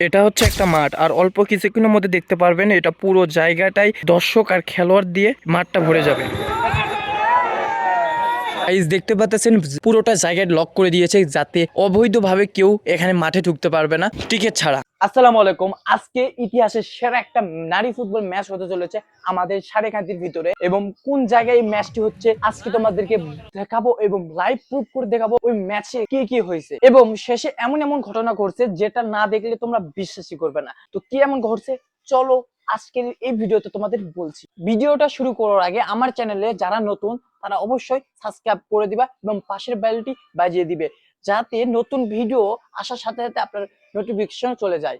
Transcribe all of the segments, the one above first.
এটা হচ্ছে একটা মাঠ, আর অল্প কিছুক্ষণের মধ্যে দেখতে পারবেন এটা পুরো জায়গাটাই দর্শক আর খেলোয়াড় দিয়ে মাঠটা ভরে যাবে। গাইস দেখতে পাচ্ছেন পুরোটা জায়গায় লক করে দিয়েছে যাতে অবৈধভাবে কেউ এখানে মাঠে ঢুকতে পারবে না টিকিট ছাড়া। আসসালামু আলাইকুম। আজকে ইতিহাসের সেরা একটা নারী ফুটবল ম্যাচ হতে চলেছে আমাদের সারেকান্দির ভিতরে, এবং কোন জায়গায় এই ম্যাচটি হচ্ছে আজকে তোমাদেরকে দেখাবো এবং লাইভ প্রুফ করে দেখাবো ওই ম্যাচে কি কি হয়েছে, এবং শেষে এমন এমন ঘটনা ঘটছে যেটা না দেখলে তোমরা বিশ্বাসই করবে না। তো কি এমন ঘটছে চলো আজকের এই ভিডিওতে তোমাদের বলছি। ভিডিওটা শুরু করার আগে আমার চ্যানেলে যারা নতুন তারা অবশ্যই সাবস্ক্রাইব করে দিবা এবং পাশের বেলটি বাজিয়ে দিবে যাতে নতুন ভিডিও আসার সাথে সাথে আপনার নোটিফিকেশন চলে যায়।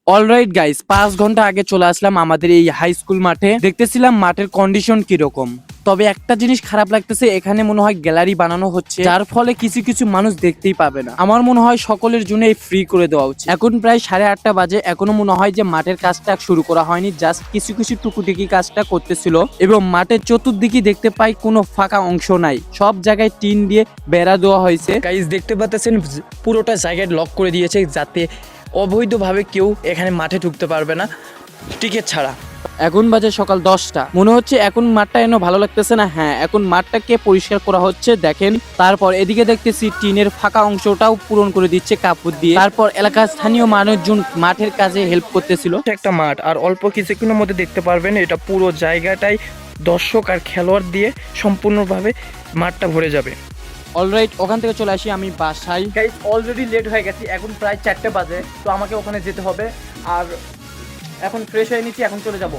অলরাইট গাইস, 5 ঘন্টা আগে চলে আসলাম আমাদের এই হাই স্কুল মাঠে। দেখতেছিলাম মাঠের কন্ডিশন কিরকম। তবে একটা জিনিস খারাপ লাগতেছে, এখানে মনে হয় গ্যালারি বানানো হচ্ছে যার ফলে কিছু কিছু মানুষ দেখতেই পাবে না। আমার মনে হয় সকলের জন্য এই ফ্রি করে দেওয়া উচিত। এখন প্রায় 8:30 বাজে, এখনো মনে হয় যে মাঠের কাজটা শুরু করা হয়নি, জাস্ট কিছু কিছু টুকুটিকি কাজটা করতেছিল। এবং মাঠের চতুর্দিকে দেখতে পাই কোনো ফাঁকা অংশ নাই, সব জায়গায় টিন দিয়ে বেড়া দেওয়া হয়েছে। গাইস দেখতে পাচ্ছেন পুরোটা জায়গায় লক করে দিয়েছে যাতে অবৈধভাবে কেউ এখানে মাঠে ঢুকতে পারবে না টিকিট ছাড়া। এখন বাজে সকাল 10টা, মনে হচ্ছে এখন মাঠটা এনে ভালো লাগতেছে না। হ্যাঁ, এখন মাঠটাকে পরিষ্কার করা হচ্ছে দেখেন। তারপর এদিকে দেখতেছি টিনের ফাঁকা অংশটাও পূরণ করে দিচ্ছে কাপড় দিয়ে। তারপর এলাকার স্থানীয় মানুষজন মাঠের কাজে হেল্প করতেছিল। একটা মাঠ, আর অল্প কিছুক্ষণের মধ্যে দেখতে পারবেন এটা পুরো জায়গাটাই দর্শক আর খেলোয়াড় দিয়ে সম্পূর্ণভাবে মাঠটা ভরে যাবে। অলরাইট, ওখান থেকে চলে আসি আমি বাসায়। গাইস অলরেডি লেট হয়ে গেছি, এখন প্রায় 4টে বাজে, তো আমাকে ওখানে যেতে হবে। আর এখন ফ্রেশ হয়ে নিচ্ছি, এখন চলে যাব।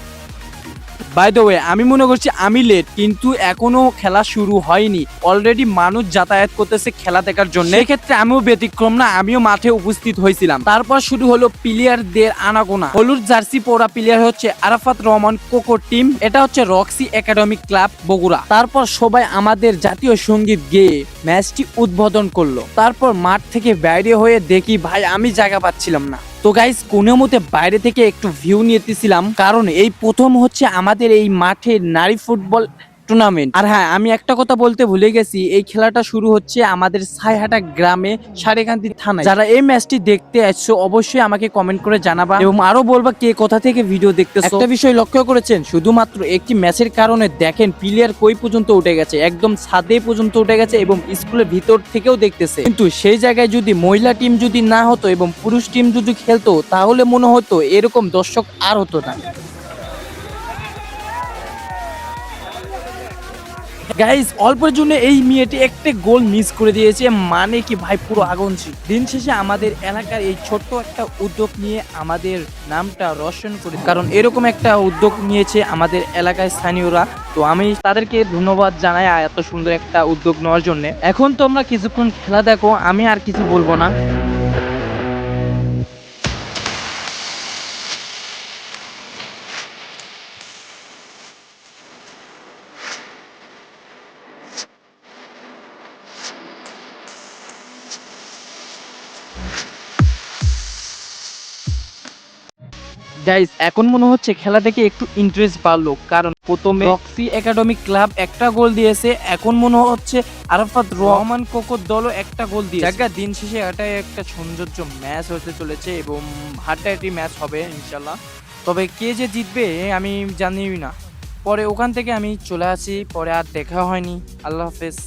বাই দ্য ওয়ে, আমি মনে করছি আমি লেট, কিন্তু এখনো খেলা শুরু হয়নি। অলরেডি মানুষ যাতায়াত করতেছে খেলা দেখার জন্য। সেক্ষেত্রে আমিও ব্যতিক্রম না, আমিও মাঠে উপস্থিত হয়েছিলাম। তারপর শুরু হলো প্লেয়ারদের আনাগোনা। হলুদ জার্সি পরা প্লেয়ার হচ্ছে আরাফাত রহমান কোকো টিম, এটা হচ্ছে রক্সি একাডেমিক ক্লাব বগুড়া। তারপর সবাই আমাদের জাতীয় সঙ্গীত গেয়ে ম্যাচটি উদ্বোধন করলো। তারপর মাঠ থেকে বাইরে হয়ে দেখি ভাই আমি জায়গা পাচ্ছিলাম না। তো গাইস কোনো মতে বাইরে থেকে একটু ভিউ নিতেছিলাম, কারণ এই প্রথম হচ্ছে আমাদের এই মাঠে নারী ফুটবল টুর্নামেন্ট। আর হ্যাঁ, আমি একটা কথা বলতে ভুলে গেছি, এই খেলাটা শুরু হচ্ছে আমাদের ছাইহাটা গ্রামে সারেকান্দি থানায়। যারা এই ম্যাচটি দেখতে আসছো অবশ্যই আমাকে কমেন্ট করে জানাবা, এবং আরো বলবা কে কোথা থেকে ভিডিও দেখতেছো। একটা বিষয় লক্ষ্য করেছেন, শুধুমাত্র একটি ম্যাচের কারণে দেখেন প্লেয়ার কই পর্যন্ত উঠে গেছে, একদম ছাদে পর্যন্ত উঠে গেছে, এবং স্কুলের ভিতর থেকেও দেখতেছে। কিন্তু সেই জায়গায় যদি মহিলা টিম যদি না হতো এবং পুরুষ টিম যদি খেলতো তাহলে মনে হতো এরকম দর্শক আর হতো না। গাইস অল্পের জন্য এই মেয়েটি একটা গোল মিস করে দিয়েছে, মানে কি ভাই পুরো আগুন ছিল। দিন শেষে আমাদের এলাকার এই ছোট্ট একটা উদ্যোগ নিয়ে আমাদের নামটা রোশন করে, কারণ এরকম একটা উদ্যোগ নিয়েছে আমাদের এলাকায় স্থানীয়রা। তো আমি তাদেরকে ধন্যবাদ জানাই এত সুন্দর একটা উদ্যোগ নেওয়ার জন্য। এখন তোমরা কিছুক্ষণ খেলা দেখো, আমি আর কিছু বলবো না। গাইস এখন মনে হচ্ছে খেলা থেকে একটু ইন্টারেস্ট বাড়লো, কারণ প্রথমে রক্সি একাডেমিক ক্লাব একটা গোল দিয়েছে, এখন মনে হচ্ছে আরাফাত রহমান কোকোর দলও একটা গোল দিয়েছে। দিন শেষে এটাই একটা সৌন্দর্য ম্যাচ হতে চলেছে এবং হাড্ডাহাড্ডি ম্যাচ হবে ইনশাল্লাহ। তবে কে যে জিতবে আমি জানিই না। পরে ওখান থেকে আমি চলে আসি, পরে আর দেখা হয়নি। আল্লাহ হাফেজ।